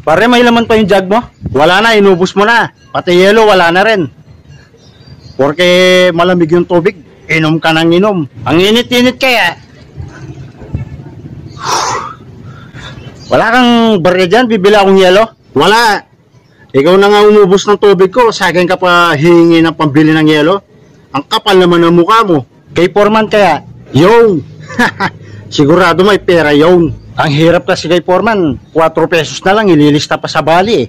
Pare, may laman pa yung jug mo? Wala na, inubos mo na. Pati yelo, wala na rin. Porque malamig yung tubig, inom ka ng inom. Ang init-init kaya. Wala kang barya dyan, bibili akong yelo? Wala. Ikaw na nga umubos ng tubig ko, sa akin ka pa hihingi ng pambili ng yelo? Ang kapal naman ng mukha mo. Kay Foreman kaya? Yung. Sigurado may pera yung. Ang hirap kasi kay Foreman, 4 pesos na lang, ililista pa sa bali eh.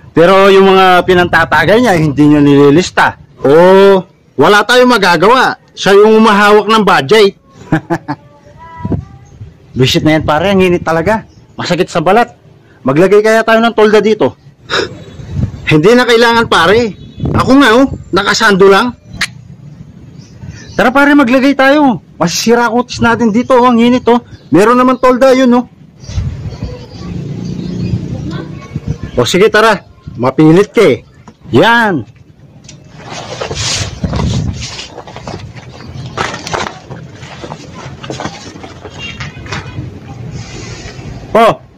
Pero yung mga pinantatagay niya, hindi niya nililista. Oo, wala tayong magagawa. Siya yung umahawak ng budget. Visit na yan pare, ang init talaga. Masakit sa balat. Maglagay kaya tayo ng tolda dito. Hindi na kailangan pare. Ako nga nakasando lang. Tara pare, maglagay tayo. Masisira kutis natin dito, ang init Meron naman tolda yun O sige tara, mapilit ka eh. Yan.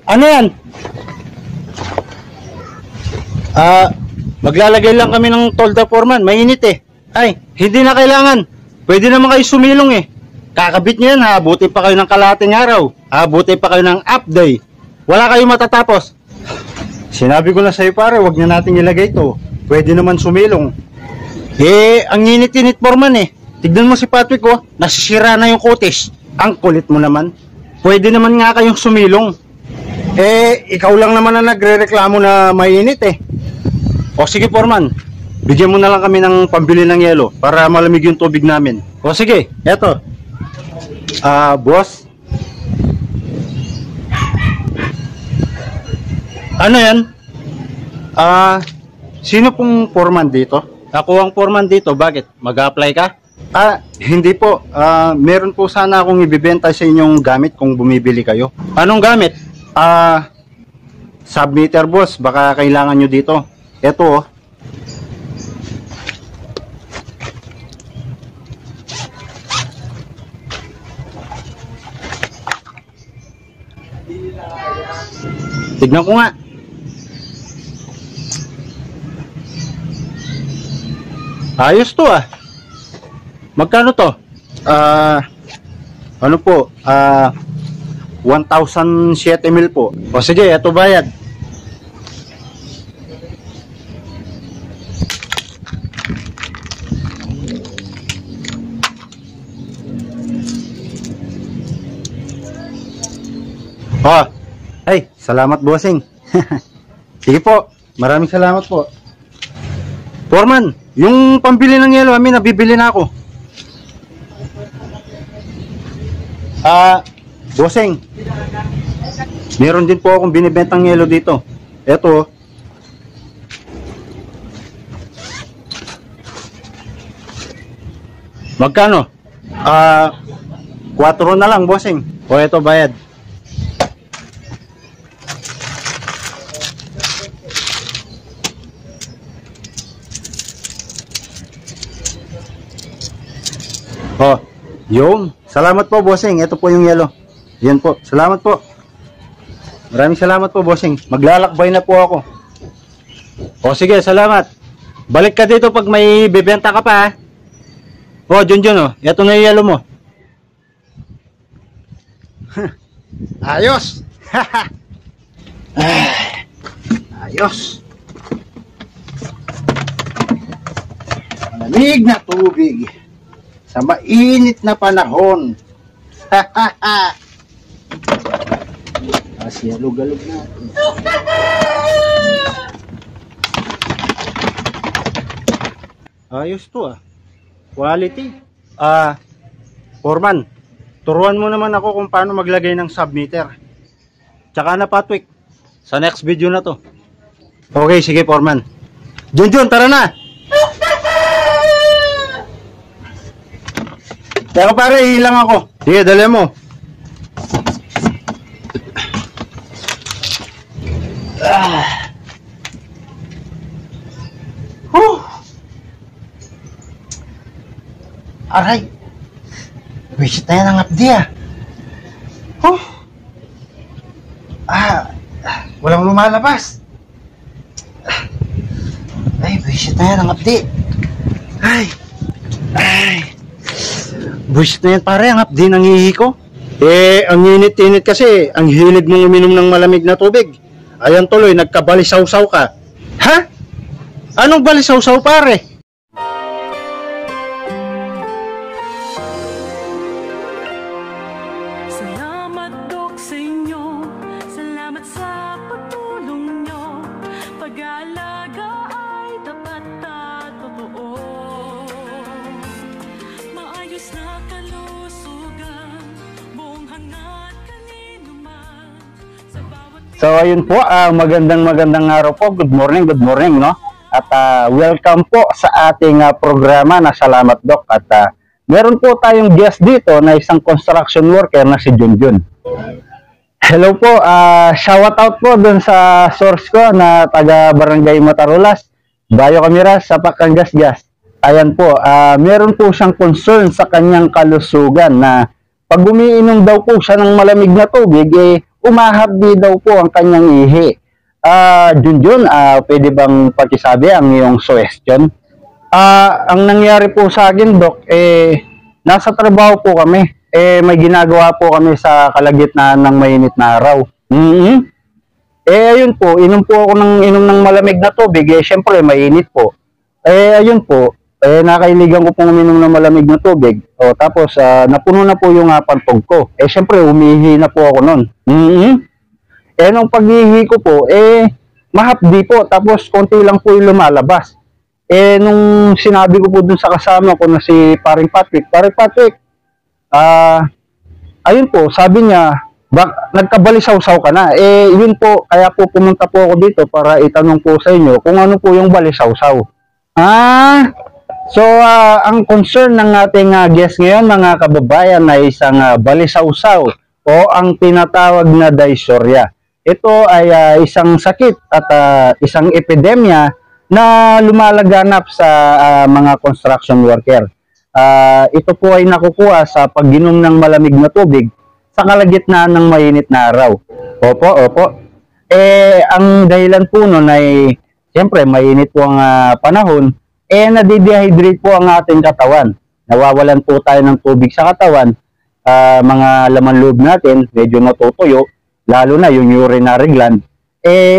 Ano yan? Maglalagay lang kami ng tolda Foreman, mainit eh. Ay, hindi na kailangan. Pwede naman kayo sumilong eh. Kakabit nyo yan, habuti pa kayo ng kalahating araw. Habuti pa kayo ng up day. Wala kayo matatapos. Sinabi ko na sa'yo pare, wag na natin ilagay ito. Pwede naman sumilong. Ang init-init Foreman eh. Tignan mo si Patrick nasisira na yung kutis. Ang kulit mo naman. Pwede naman nga kayong sumilong. Ikaw lang naman na nagre-reklamo na mainit eh. O sige Foreman, bigyan mo na lang kami ng pambili ng yelo para malamig yung tubig namin. O sige, eto. Boss. Ano yan? Sino pong foreman dito? Ako ang foreman dito, bakit? Mag-apply ka? Hindi po. Meron po sana akong ibibenta sa inyong gamit kung bumibili kayo. Anong gamit? Submeter boss, baka kailangan nyo dito. Eto tignan ko nga. Ayos to Magkano to? Ano po? 1,007 mil po. O sige, eto bayad. Ay, salamat bossing. Sige po, maraming salamat po. Foreman, yung pambili ng yelo, nabibili na ako. Bossing, meron din po akong binibentang yelo dito. Eto. Magkano? 4 na lang bossing. O eto bayad. Yung. Salamat po bossing. Ito po yung yelo. Yan po. Salamat po. Maraming salamat po bossing. Maglalakbay na po ako. O sige, salamat. Balik ka dito pag may bibenta ka pa Junjun ito na yung yelo mo. Ayos. Ayos. Malamig na tubig sa mainit na panahon. Galug-galug natin. Ayos to Quality. Foreman, turuan mo naman ako kung paano maglagay ng submeter. Tsaka na Patrick, sa next video na to. Okay, sige Foreman. Junjun, tara na! Pero pare, hilang ako. Sige, dali mo. Aray. Wisit na yan ang abdi Ah, walang lumalabas. Ay, buwisit na yan ang update. Ay. Buwisit na yan pare, ang update ng ihi ko. Ang init-init kasi, ang hilig mong uminom ng malamig na tubig. Ayan tuloy, nagkabalisaw-saw ka. Ha? Anong balisaw-saw pare? Salamat Dok sa inyo, salamat sa pagtulong nyo. Pag-aalaga ay tapat at totoo. Maayos na kalusugan, buong hangat kanino man. Sa bawat So ayun po, magandang araw po. Good morning, no? At welcome po sa ating programa na Salamat Doc. At meron po tayong guest dito na isang construction worker na si Junjun. Hello po, shout out po dun sa source ko na taga Barangay Matarulas, Bayo Camiras, sa Panggasgas. Ayan po, meron po siyang concern sa kanyang kalusugan na pag umiinom daw po siya ng malamig na tubig, umahabdi daw po ang kanyang ihi. Junjun, pwede bang pakisabi ang iyong suggestion? Ang nangyari po sa akin, Doc, nasa trabaho po kami. May ginagawa po kami sa kalagitnaan ng mainit na araw. Ayun po, inom po ako ng malamig na tubig. Syempre, mainit po. Ayun po, nakailigan ko pong uminom ng malamig na tubig. Tapos, napuno na po yung pantog ko. Syempre, umihi na po ako nun. Nung paghihi ko po, mahapdi po. Tapos, konti lang po yung lumalabas. Nung sinabi ko po dun sa kasama ko na si Paring Patrick, ayun po, sabi niya, nagkabalisaw-saw ka na. Yun po, kaya po pumunta po ako dito para itanong po sa inyo kung ano po yung balisaw-saw. So, ang concern ng ating guest ngayon, mga kababayan, na isang balisaw-saw o ang tinatawag na dysuria. Ito ay isang sakit at isang epidemya na lumalaganap sa mga construction worker. Ito po ay nakukuha sa pag-inom ng malamig na tubig sa kalagitnaan ng mainit na araw. Opo. Ang dahilan po nun ay, siyempre, mainit po ang panahon, nadidehydrate po ang ating katawan. Nawawalan po tayo ng tubig sa katawan, mga laman loob natin, medyo natutuyo, lalo na yung urinary gland.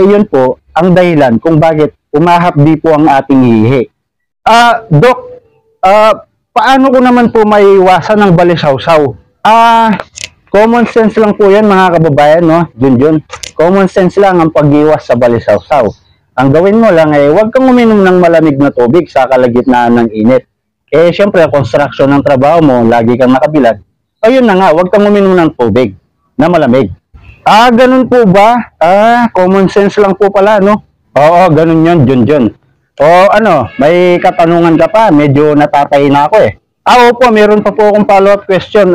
Yun po ang dahilan kung bakit umahapdi po ang ating ihi. Doc, paano ko naman po maiwasan ng balisaw-saw? Common sense lang po yan, mga kababayan, no? Junjun. Common sense lang ang pag-iwas sa balisaw-saw. Ang gawin mo lang huwag kang uminom ng malamig na tubig sa kalagitnaan ng init. Syempre, construction ng trabaho mo, lagi kang nakabilad. Ayun na nga, huwag kang uminom ng tubig na malamig. Ganun po ba? Common sense lang po pala, no? Oo, ganun yun, Junjun. May katanungan ka pa, medyo natatay na ako Opo, meron pa po akong follow-up question.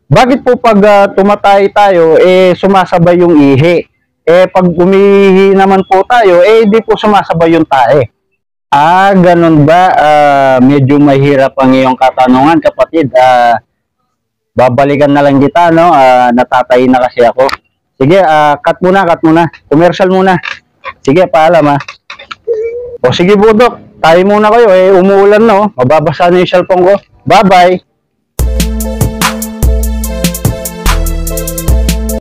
Bakit po pag tumatay tayo, sumasabay yung ihi? Pag umihi naman po tayo, di po sumasabay yung tae. Ganun ba? Medyo mahirap ang iyong katanungan, kapatid. Babalikan na lang kita, no? Natatay na kasi ako. Sige, cut muna. Commercial muna. Sige, paalam sige po, Doc. Tayo muna kayo. Umuulan na, Mababasa na yung cellphone ko. Bye-bye.